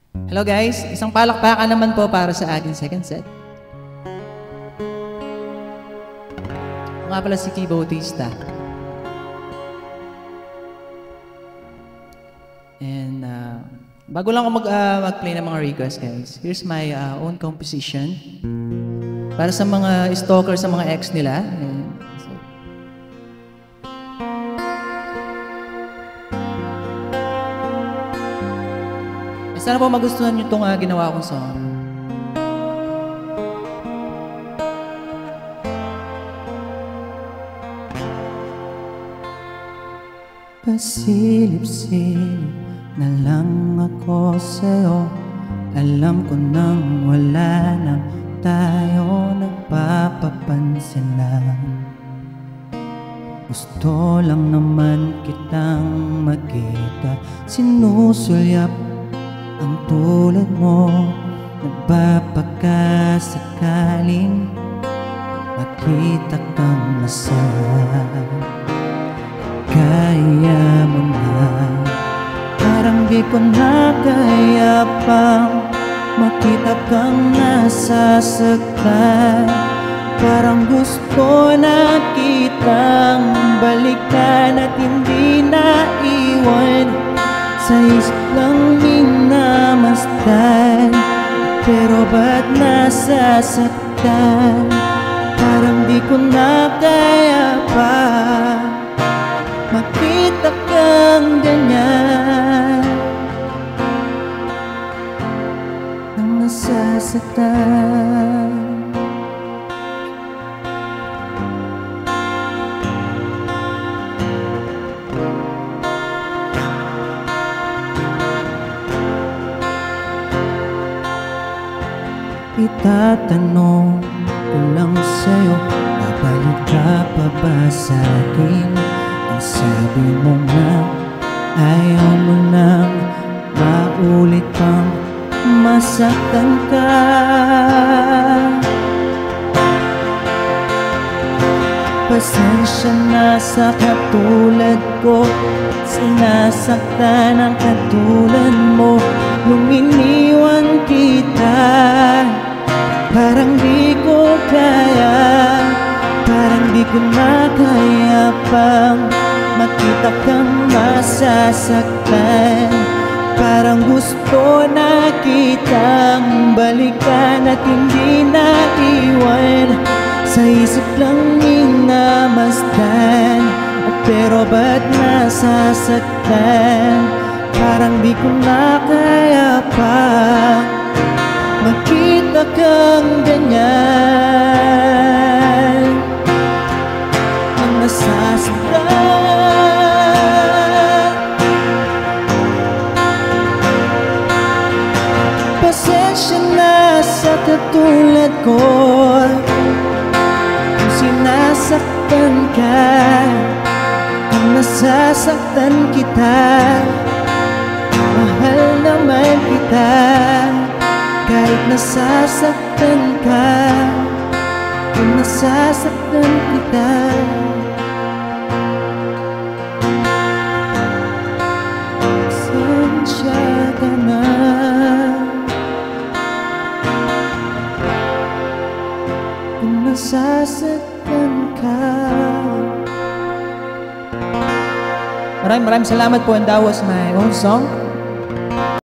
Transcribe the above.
Hello guys, isang palakpakan naman po para sa akin second set. Ako nga pala si Key Bautista. And bago lang ako mag-play ng mga requests guys, here's my own composition para sa mga stalker sa mga ex nila. Sana po magustuhan nyo itong ginawa kong song. Pasilip-silip na lang ako sa'yo. Alam ko nang wala nang tayo nagpapapansin lang. Gusto lang naman kitang makita. Sinusulyap ang tulad mo, nagbabaka-sakaling makita kang masaya. Kaya mo na, parang di ko na kaya pang makita kang nasasaktan. Parang gusto na kitang balikan at hindi na iwan. Sa isip lang minamasdan, pero ba't nasasaktan? Parang di ko na kaya pa makita kang ganyan nang nasasaktan. Itatanong ko lang sa'yo, babalik ka pa ba sa'kin? Ang sabi mo nga, ayaw mo nang maulit pang masaktan ka. Pasensya na sa katulad ko, sinasaktan ang katulad mo. Nung iniwan kita, parang di ko kaya, parang di ko na kaya pang makita kang masasaktan. Parang gusto na kitang balikan at hindi na iwan. Sa isip lang minamasdan, pero ba't nasasaktan? Parang di ko na kaya pa makita kang ganyan ang nasasaktan. Pasensya na sa katulad ko, kung sinasaktan ka, kung nasasaktan kita. Mahal naman kita kahit nasasaktan ka, kung nasasaktan kita. Pasensya ka na kung nasasaktan ka. Maraming salamat po, and that was my own song.